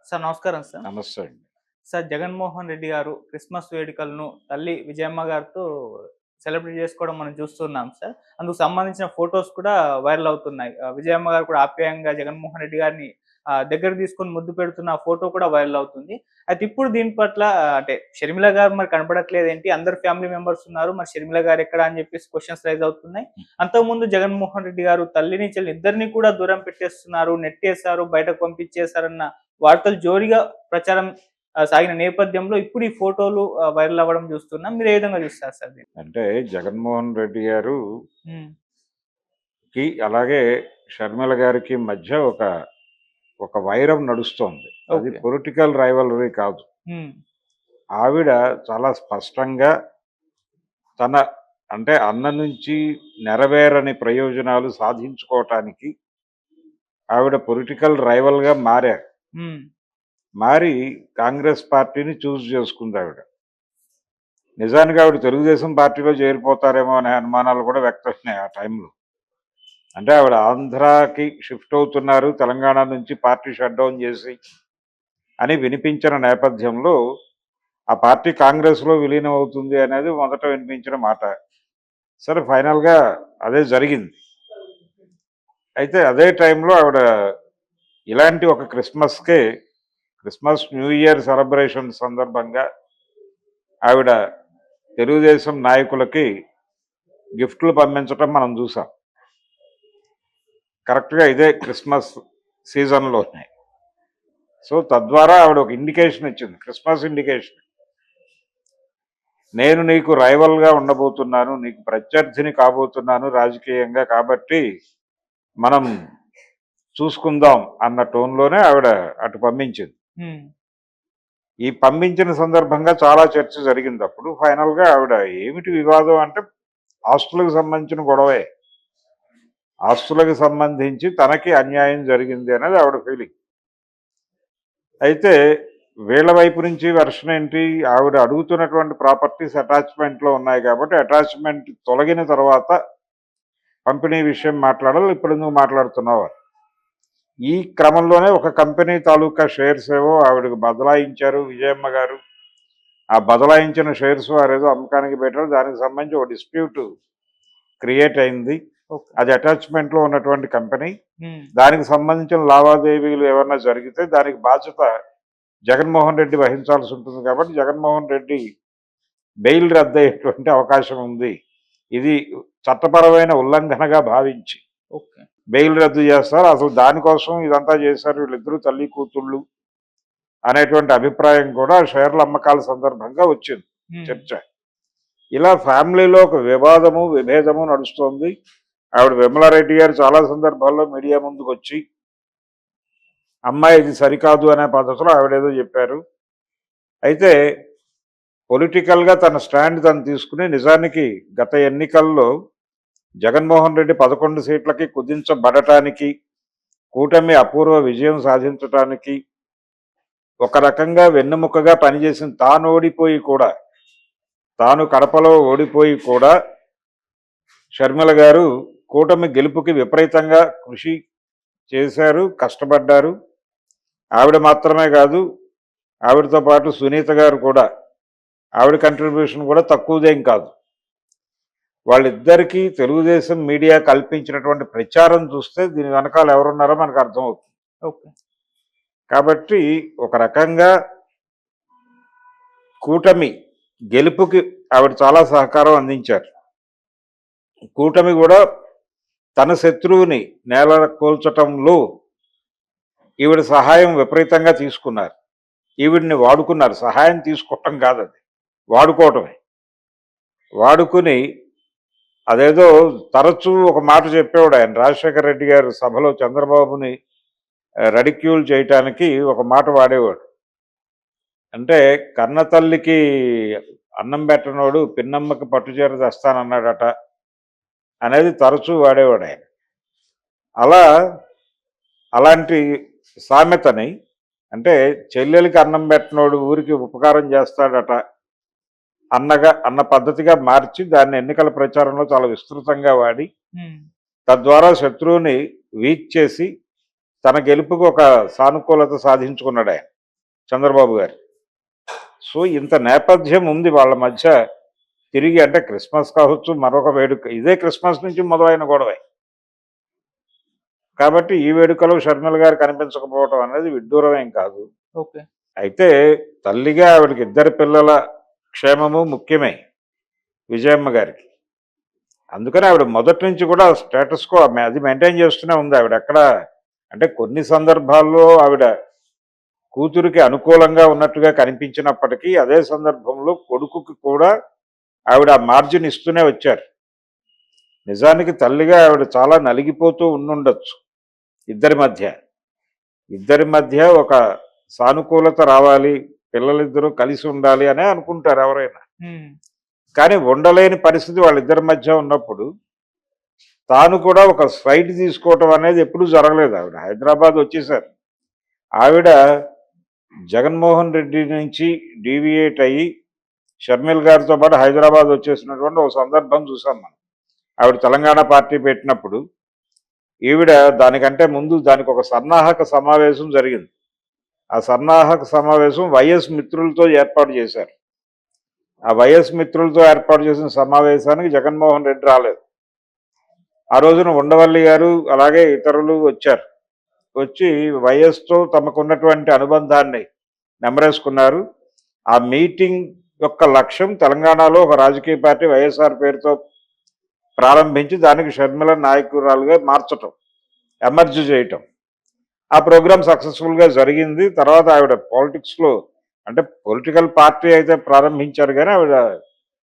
Sir నమస్కారం sir. నమస్తే అండి. సార్ జగన్మోహన్ రెడ్డి గారు క్రిస్మస్ వేడుకలను తల్లి విజయమ్మ గారితో సెలబ్రేట్ చేసుకోవడం మనం చూస్తున్నాం సార్. అందుకు సంబంధించిన ఫోటోస్ కూడా వైరల్ అవుతున్నాయి. విజయమ్మ గారు కూడా ఆప్యాయంగా జగన్మోహన్ రెడ్డి గారిని దగ్గరకు తీసుకొని ముద్దు పెడుతున్న ఫోటో కూడా వైరల్ అవుతుంది. అయితే ఇప్పుడు దీని పట్ల అంటే షర్మిల గారు మరి కనపడట్లేదేంటి? అందరు ఫ్యామిలీ మెంబర్స్ ఉన్నారు. మరి షర్మిల గారు ఎక్కడ అని చెప్పేసి క్వెషన్స్ రైజ్ అవుతున్నాయి. అంతకుముందు జగన్మోహన్ రెడ్డి గారు తల్లిని, చెల్లిని ఇద్దరిని కూడా దూరం పెట్టేస్తున్నారు, నెట్టేశారు, బయటకు పంపించేశారన్న వార్తలు జోరుగా ప్రచారం సాగిన నేపథ్యంలో ఇప్పుడు ఈ ఫోటోలు వైరల్ అవ్వడం చూస్తున్నాం. మీరు ఏ విధంగా చూస్తారు సార్ దీన్ని? అంటే జగన్మోహన్ రెడ్డి గారు హ్మ్. అలాగే షర్మిల గారికి మధ్య ఒక వైరం నడుస్తోంది. అది ఓకే. పొలిటికల్ రైవలరీ కాదు. హ్మ్. ఆవిడ చాలా స్పష్టంగా తన అంటే అన్న నుంచి నెరవేరని ప్రయోజనాలు సాధించుకోవటానికి ఆవిడ పొలిటికల్ రైవల్‌గా మారారు. హ్మ్. మారి కాంగ్రెస్ పార్టీని చూజ్ చేసుకుంది ఆవిడ. నిజానికి ఆవిడ తెలుగుదేశం పార్టీలో చేరిపోతారేమో అనే అనుమానాలు కూడా వ్యక్తమైనాయి ఆ టైంలో. అంటే ఆవిడ ఆంధ్రాకి షిఫ్ట్ అవుతున్నారు తెలంగాణ నుంచి పార్టీ షట్ డౌన్ చేసి అని వినిపించిన నేపథ్యంలో ఆ పార్టీ కాంగ్రెస్లో విలీనం అవుతుంది అనేది మొదట వినిపించిన మాట. సరే ఫైనల్గా అదే జరిగింది. అయితే అదే టైంలో ఆవిడ ఇలాంటి ఒక క్రిస్మస్ న్యూ ఇయర్ సెలబ్రేషన్ సందర్భంగా ఆవిడ తెలుగుదేశం నాయకులకి గిఫ్ట్లు పంపించటం మనం చూసాం. కరెక్ట్గా ఇదే క్రిస్మస్ సీజన్లోనే. సో తద్వారా ఆవిడ ఒక ఇండికేషన్ ఇచ్చింది, క్రిస్మస్ ఇండికేషన్. నేను నీకు రైవల్గా ఉండబోతున్నాను, నీకు ప్రత్యర్థిని కాబోతున్నాను రాజకీయంగా, కాబట్టి మనం చూసుకుందాం అన్న టోన్లోనే ఆవిడ అటు పంపించింది. ఈ పంపించిన సందర్భంగా చాలా చర్చ జరిగింది. అప్పుడు ఫైనల్గా ఆవిడ ఏమిటి వివాదం అంటే ఆస్తులకు సంబంధించిన గొడవే. ఆస్తులకు సంబంధించి తనకి అన్యాయం జరిగింది అనేది ఆవిడ ఫీలింగ్. అయితే వీళ్ళ వైపు నుంచి వెర్షన్ ఏంటి, ఆవిడ అడుగుతున్నటువంటి ప్రాపర్టీస్ అటాచ్మెంట్లో ఉన్నాయి కాబట్టి అటాచ్మెంట్ తొలగిన తర్వాత పంపిణీ విషయం మాట్లాడాలి, ఇప్పుడు నువ్వు మాట్లాడుతున్నావు. ఈ క్రమంలోనే ఒక కంపెనీ తాలూకా షేర్స్ ఏవో ఆవిడకు బదలాయించారు విజయమ్మ గారు. ఆ బదలాయించిన షేర్స్ వారేదో అమ్మకానికి పెట్టారు. దానికి సంబంధించి ఒక డిస్ప్యూట్ క్రియేట్ అయింది. అది అటాచ్మెంట్లో ఉన్నటువంటి కంపెనీ. దానికి సంబంధించిన లావాదేవీలు ఏమన్నా జరిగితే దానికి బాధ్యత జగన్మోహన్ రెడ్డి వహించాల్సి ఉంటుంది. కాబట్టి జగన్మోహన్ రెడ్డి బెయిల్ రద్దయ్యేటువంటి అవకాశం ఉంది. ఇది చట్టపరమైన ఉల్లంఘనగా భావించి బెయిల్ రద్దు చేస్తారు. అసలు దానికోసం ఇదంతా చేశారు వీళ్ళిద్దరూ తల్లి కూతుళ్ళు అనేటువంటి అభిప్రాయం కూడా షేర్ల అమ్మకాల సందర్భంగా వచ్చింది చర్చ. ఇలా ఫ్యామిలీలో ఒక వివాదము విభేదము నడుస్తోంది. ఆవిడ విమలారెడ్డి గారు చాలా సందర్భాల్లో మీడియా ముందుకు వచ్చి అమ్మాయి ఇది సరికాదు అనే పద్ధతిలో ఆవిడేదో చెప్పారు. అయితే పొలిటికల్గా తన స్టాండ్ తను తీసుకుని నిజానికి గత ఎన్నికల్లో జగన్మోహన్ రెడ్డి 11 సీట్లకి కుదించబడటానికి, కూటమి అపూర్వ విజయం సాధించటానికి ఒక రకంగా వెన్నెముకగా పనిచేసిన తాను కడపలో ఓడిపోయి కూడా షర్మిల గారు కూటమి గెలుపుకి విపరీతంగా కృషి చేశారు, కష్టపడ్డారు. ఆవిడ మాత్రమే కాదు, ఆవిడతో పాటు సునీత గారు కూడా, ఆవిడ కంట్రిబ్యూషన్ కూడా తక్కువదేం కాదు. వాళ్ళిద్దరికీ తెలుగుదేశం మీడియా కల్పించినటువంటి ప్రచారం చూస్తే దీని వెనకాల ఎవరున్నారో మనకు అర్థమవుతుంది. కాబట్టి ఒక రకంగా కూటమి గెలుపుకి ఆవిడ చాలా సహకారం అందించారు. కూటమి కూడా తన శత్రువుని నేల కోల్చటంలో ఈవిడ సహాయం విపరీతంగా తీసుకున్నారు. ఈవిడిని వాడుకున్నారు. సహాయం తీసుకోవటం కాదు, అది వాడుకోవటమే. వాడుకుని అదేదో తరచూ ఒక మాట చెప్పేవాడు ఆయన, రాజశేఖర రెడ్డి గారు సభలో చంద్రబాబుని రెడిక్యూల్ చేయటానికి ఒక మాట వాడేవాడు. అంటే కన్నతల్లికి అన్నం పెట్టనోడు పిన్నమ్మకి పట్టుచీర తెస్తానన్నాడట అనేది తరచూ వాడేవాడు ఆయన. అలాంటి సామెతని, అంటే చెల్లెలకి అన్నం పెట్టనోడు ఊరికి ఉపకారం చేస్తాడట అన్న పద్ధతిగా మార్చి దాన్ని ఎన్నికల ప్రచారంలో చాలా విస్తృతంగా వాడి తద్వారా శత్రువుని వీక్ చేసి తన గెలుపుకు ఒక సానుకూలత సాధించుకున్నాడు ఆయన. చంద్రబాబు గారు. సో ఇంత నేపథ్యం ఉంది వాళ్ళ మధ్య. తిరిగి అంటే క్రిస్మస్ కావచ్చు, మరొక వేడుక, ఇదే క్రిస్మస్ నుంచి మొదలైన గొడవే. కాబట్టి ఈ వేడుకలో షర్మిల గారు కనిపించకపోవడం అనేది విడ్డూరమేం కాదు. ఓకే. అయితే తల్లిగా ఆవిడకి ఇద్దరు పిల్లల క్షేమము ముఖ్యమే విజయమ్మ గారికి. అందుకని ఆవిడ మొదటి నుంచి కూడా స్టేటస్ కో అది మెయింటైన్ చేస్తూనే ఉంది. ఆవిడ ఎక్కడ అంటే కొన్ని సందర్భాల్లో ఆవిడ కూతురికి అనుకూలంగా ఉన్నట్టుగా కనిపించినప్పటికీ అదే సందర్భంలో కొడుకుకి కూడా ఆవిడ ఆ మార్జిన్ ఇస్తూనే వచ్చారు. నిజానికి తల్లిగా ఆవిడ చాలా నలిగిపోతూ ఉండుండొచ్చు. ఇద్దరి మధ్య ఒక సానుకూలత రావాలి, పిల్లలిద్దరూ కలిసి ఉండాలి అనే అనుకుంటారు ఎవరైనా. కానీ ఉండలేని పరిస్థితి వాళ్ళిద్దరి మధ్య ఉన్నప్పుడు తాను కూడా ఒక స్ట్రైట్ తీసుకోవటం అనేది ఎప్పుడూ జరగలేదు. ఆవిడ హైదరాబాద్ వచ్చేసారు. ఆవిడ జగన్మోహన్ రెడ్డి నుంచి డీవియేట్ అయ్యి షర్మిల గారితో పాటు హైదరాబాద్ వచ్చేసినటువంటి ఒక సందర్భం చూసాం మనం. ఆవిడ తెలంగాణ పార్టీ పెట్టినప్పుడు ఈవిడ దానికంటే ముందు దానికి ఒక సన్నాహక సమావేశం జరిగింది. ఆ సన్నాహక సమావేశం వైఎస్ మిత్రులతో ఏర్పాటు చేశారు. ఆ వైఎస్ మిత్రులతో ఏర్పాటు చేసిన సమావేశానికి జగన్మోహన్ రెడ్డి రాలేదు. ఆ రోజున ఉండవల్లి గారు అలాగే ఇతరులు వచ్చారు. వచ్చి వైఎస్తో తమకున్నటువంటి అనుబంధాన్ని నెమరేసుకున్నారు. ఆ మీటింగ్ యొక్క లక్ష్యం తెలంగాణలో ఒక రాజకీయ పార్టీ వైఎస్ఆర్ పేరుతో ప్రారంభించి దానికి షర్మిల నాయకురాలుగా మార్చటం, ఎమర్జ్ చేయటం. ఆ ప్రోగ్రామ్ సక్సెస్ఫుల్గా జరిగింది. తర్వాత ఆవిడ పాలిటిక్స్లో అంటే పొలిటికల్ పార్టీ అయితే ప్రారంభించారు కానీ ఆవిడ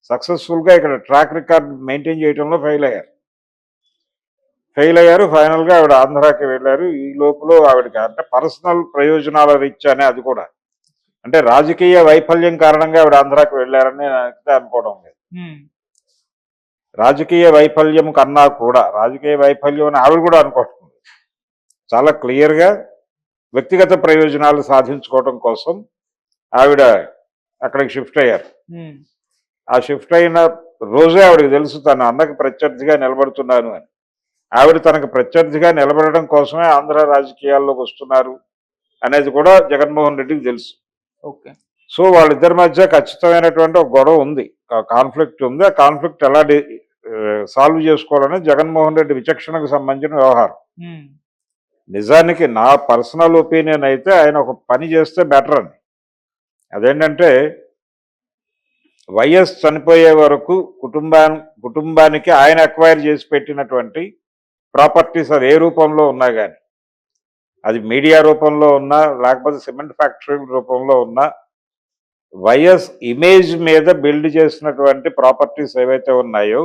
సక్సెస్ఫుల్గా ఇక్కడ ట్రాక్ రికార్డ్ మెయింటైన్ చేయడంలో ఫెయిల్ అయ్యారు. ఫైనల్గా ఆవిడ ఆంధ్రాకి వెళ్ళారు. ఈ లోపల ఆవిడకి అంటే పర్సనల్ ప్రయోజనాల రీత్యానే, అది కూడా అంటే రాజకీయ వైఫల్యం కారణంగా ఆవిడ ఆంధ్రాకి వెళ్ళారని అనుకోవడం లేదు. రాజకీయ వైఫల్యం కన్నా కూడా రాజకీయ వైఫల్యం అని ఆవిడ కూడా అనుకోవడం లేదు. చాలా క్లియర్గా వ్యక్తిగత ప్రయోజనాలు సాధించుకోవడం కోసం ఆవిడ అక్కడికి షిఫ్ట్ అయ్యారు. ఆ షిఫ్ట్ అయిన రోజే ఆవిడకి తెలుసు తన అన్నకి ప్రత్యర్థిగా నిలబడుతున్నాను అని. ఆవిడ తనకు ప్రత్యర్థిగా నిలబడడం కోసమే ఆంధ్ర రాజకీయాల్లోకి వస్తున్నారు అనేది కూడా జగన్మోహన్ రెడ్డికి తెలుసు. ఓకే. సో వాళ్ళిద్దరి మధ్య ఖచ్చితమైనటువంటి ఒక గొడవ ఉంది, కాన్ఫ్లిక్ట్ ఉంది. ఆ కాన్ఫ్లిక్ట్ ఎలా సాల్వ్ చేసుకోవాలనేది జగన్మోహన్ రెడ్డి విచక్షణకు సంబంధించిన వ్యవహారం. నిజానికి నా పర్సనల్ ఒపీనియన్ అయితే ఆయన ఒక పని చేస్తే బెటర్ అని. అదేంటంటే వైఎస్ చనిపోయే వరకు కుటుంబానికి ఆయన అక్వైర్ చేసి పెట్టినటువంటి ప్రాపర్టీస్ అది ఏ రూపంలో ఉన్నా కానీ, అది మీడియా రూపంలో ఉన్నా లేకపోతే సిమెంట్ ఫ్యాక్టరీ రూపంలో ఉన్నా, వైఎస్ ఇమేజ్ మీద బిల్డ్ చేసినటువంటి ప్రాపర్టీస్ ఏవైతే ఉన్నాయో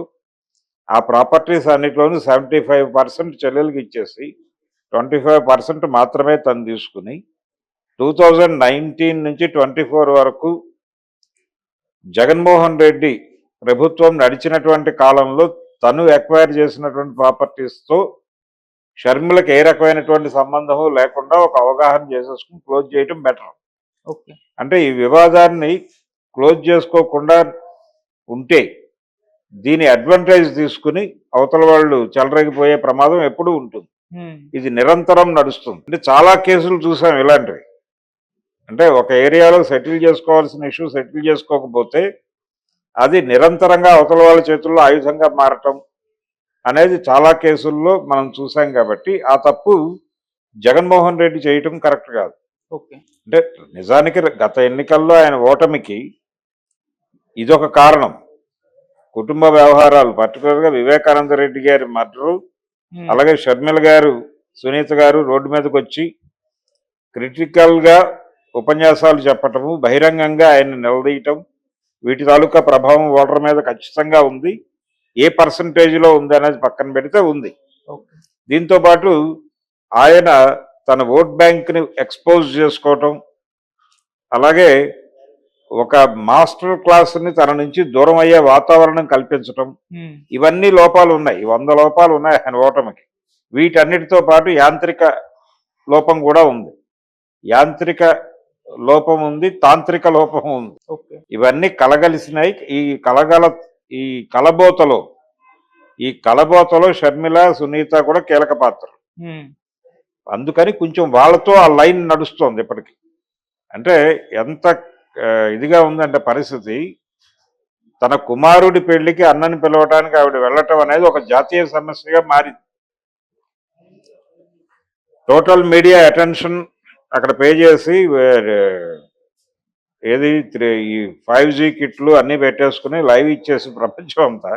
ఆ ప్రాపర్టీస్ అన్నిట్లోనూ 75% చెల్లెలకి ఇచ్చేసి 25% మాత్రమే తను తీసుకుని 2019 నుంచి 24 వరకు జగన్మోహన్ రెడ్డి ప్రభుత్వం నడిచినటువంటి కాలంలో తను ఎక్వైర్ చేసినటువంటి ప్రాపర్టీస్తో షర్మిలకు ఏ రకమైనటువంటి సంబంధము లేకుండా ఒక అవగాహన చేసేసుకుని క్లోజ్ చేయటం బెటర్. ఓకే. అంటే ఈ వివాదాన్ని క్లోజ్ చేసుకోకుండా ఉంటే దీని అడ్వాంటేజ్ తీసుకుని అవతల వాళ్ళు చెలరేగిపోయే ప్రమాదం ఎప్పుడూ ఉంటుంది. ఇది నిరంతరం నడుస్తుంది. అంటే చాలా కేసులు చూసాం ఇలాంటివి. అంటే ఒక ఏరియాలో సెటిల్ చేసుకోవాల్సిన ఇష్యూ సెటిల్ చేసుకోకపోతే అది నిరంతరంగా అవతల వాళ్ళ చేతుల్లో ఆయుధంగా మారటం అనేది చాలా కేసుల్లో మనం చూసాం. కాబట్టి ఆ తప్పు జగన్మోహన్ రెడ్డి చేయటం కరెక్ట్ కాదు. ఓకే. అంటే నిజానికి గత ఎన్నికల్లో ఆయన ఓటమికి ఇదొక కారణం. కుటుంబ వ్యవహారాలు, పర్టికులర్గా వివేకానంద రెడ్డి గారి మర్డరు, అలాగే షర్మిల గారు, సునీత గారు రోడ్డు మీదకి వచ్చి క్రిటికల్గా ఉపన్యాసాలు చెప్పటము, బహిరంగంగా ఆయన నిలదీయటం, వీటి తాలూకా ప్రభావం ఓటర్ మీద ఖచ్చితంగా ఉంది. ఏ పర్సంటేజ్లో ఉంది అనేది పక్కన పెడితే ఉంది. దీంతోపాటు ఆయన తన ఓట్ బ్యాంక్ని ఎక్స్పోజ్ చేసుకోవటం, అలాగే ఒక మాస్టర్ క్లాస్ని తన నుంచి దూరం అయ్యే వాతావరణం కల్పించటం, ఇవన్నీ లోపాలు ఉన్నాయి. 100 లోపాలు ఉన్నాయి ఆయన ఓటమికి. వీటన్నిటితో పాటు యాంత్రిక లోపం కూడా ఉంది. యాంత్రిక లోపం ఉంది, తాంత్రిక లోపం ఉంది. ఇవన్నీ కలగలిసినాయి. ఈ కలబోతలో షర్మిల, సునీత కూడా కీలక పాత్ర. అందుకని కొంచెం వాళ్ళతో ఆ లైన్ నడుస్తోంది ఇప్పటికి. అంటే ఎంత ఇదిగా ఉందంటే పరిస్థితి, తన కుమారుడి పెళ్లికి అన్నని పిలవడానికి ఆవిడ వెళ్ళటం అనేది ఒక జాతీయ సమస్యగా మారింది. టోటల్ మీడియా అటెన్షన్ అక్కడ పే చేసి ఏది ఈ 5G కిట్లు అన్ని పెట్టేసుకుని లైవ్ ఇచ్చేసి ప్రపంచం అంతా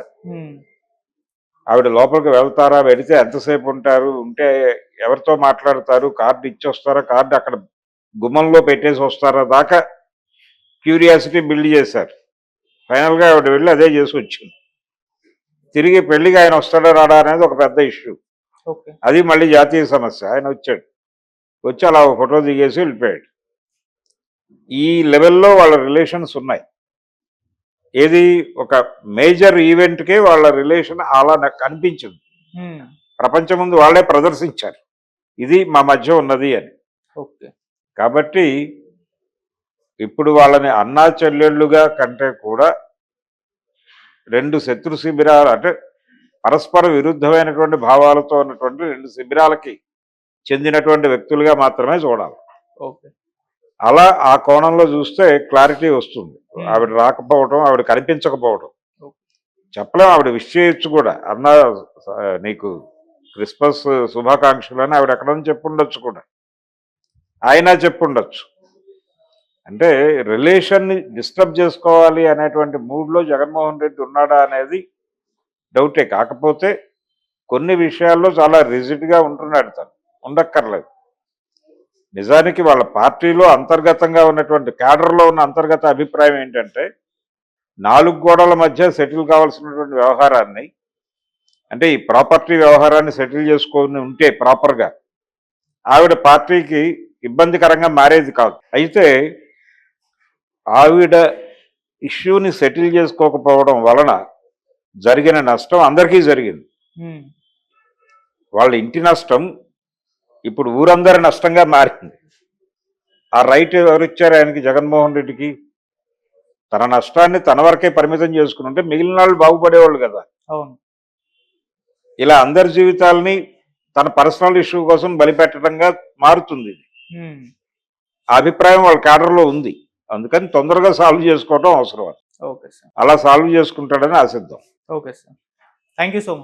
ఆవిడ లోపలికి వెళ్తారా, వెళితే ఎంతసేపు ఉంటారు, ఉంటే ఎవరితో మాట్లాడతారు, కార్డు ఇచ్చొస్తారా, కార్డు అక్కడ గుమ్మంలో పెట్టేసి వస్తారా దాకా క్యూరియాసిటీ బిల్డ్ చేశారు. ఫైనల్గా ఆవిడ వెళ్ళి అదే చేసి వచ్చింది. తిరిగి పెళ్లికి ఆయన వస్తాడా రాడా అనేది ఒక పెద్ద ఇష్యూ. అది మళ్ళీ జాతీయ సమస్య. ఆయన వచ్చాడు, వచ్చి అలా ఒక ఫోటో దిగేసి వెళ్ళిపోయాడు. ఈ లెవెల్లో వాళ్ళ రిలేషన్స్ ఉన్నాయి. ఏది ఒక మేజర్ ఈవెంట్కే వాళ్ళ రిలేషన్ అలా నాకు కనిపించింది. ప్రపంచం ముందు వాళ్ళే ప్రదర్శించారు ఇది మా మధ్య ఉన్నది అని. కాబట్టి ఇప్పుడు వాళ్ళని అన్నా చెల్లెళ్ళుగా కంటే కూడా రెండు శత్రు శిబిరాలు, అంటే పరస్పర విరుద్ధమైనటువంటి భావాలతో ఉన్నటువంటి రెండు శిబిరాలకి చెందినటువంటి వ్యక్తులుగా మాత్రమే చూడాలి. అలా ఆ కోణంలో చూస్తే క్లారిటీ వస్తుంది. ఆవిడ రాకపోవటం, ఆవిడ కనిపించకపోవటం చెప్పలేం. ఆవిడ విష్ చేయొచ్చు కూడా, అన్న నీకు క్రిస్మస్ శుభాకాంక్షలు అని ఆవిడ ఎక్కడని చెప్పుండొచ్చు కూడా, ఆయన చెప్పుండొచ్చు. అంటే రిలేషన్ని డిస్టర్బ్ చేసుకోవాలి అనేటువంటి మూడ్లో జగన్మోహన్ రెడ్డి ఉన్నాడా అనేది డౌటే. కాకపోతే కొన్ని విషయాల్లో చాలా రిజిడ్గా ఉంటున్నాడు, తను ఉండక్కర్లేదు. నిజానికి వాళ్ళ పార్టీలో అంతర్గతంగా ఉన్నటువంటి క్యాడర్లో ఉన్న అంతర్గత అభిప్రాయం ఏంటంటే, 4 గోడల మధ్య సెటిల్ కావాల్సినటువంటి వ్యవహారాన్ని, అంటే ఈ ప్రాపర్టీ వ్యవహారాన్ని సెటిల్ చేసుకొని ఉంటే ప్రాపర్గా ఆవిడ పార్టీకి ఇబ్బందికరంగా మారేది కాదు. అయితే ఆవిడ ఇష్యూని సెటిల్ చేసుకోకపోవడం వలన జరిగిన నష్టం అందరికీ జరిగింది. వాళ్ళ ఇంటి నష్టం ఇప్పుడు ఊరందరి నష్టంగా మారింది. ఆ రైట్ ఎవరిచ్చారు ఆయనకి, జగన్మోహన్ రెడ్డికి? తన నష్టాన్ని తన వరకే పరిమితం చేసుకుని ఉంటే మిగిలిన వాళ్ళు బాగుపడేవాళ్ళు కదా. ఇలా అందరి జీవితాలని తన పర్సనల్ ఇష్యూ కోసం బలిపెట్టడంగా మారుతుంది. ఆ అభిప్రాయం వాళ్ళ క్యాడర్లో ఉంది. అందుకని తొందరగా సాల్వ్ చేసుకోవడం అవసరం. అలా సాల్వ్ చేసుకుంటాడని ఆశిద్దాం. Okay sir, thank you so much.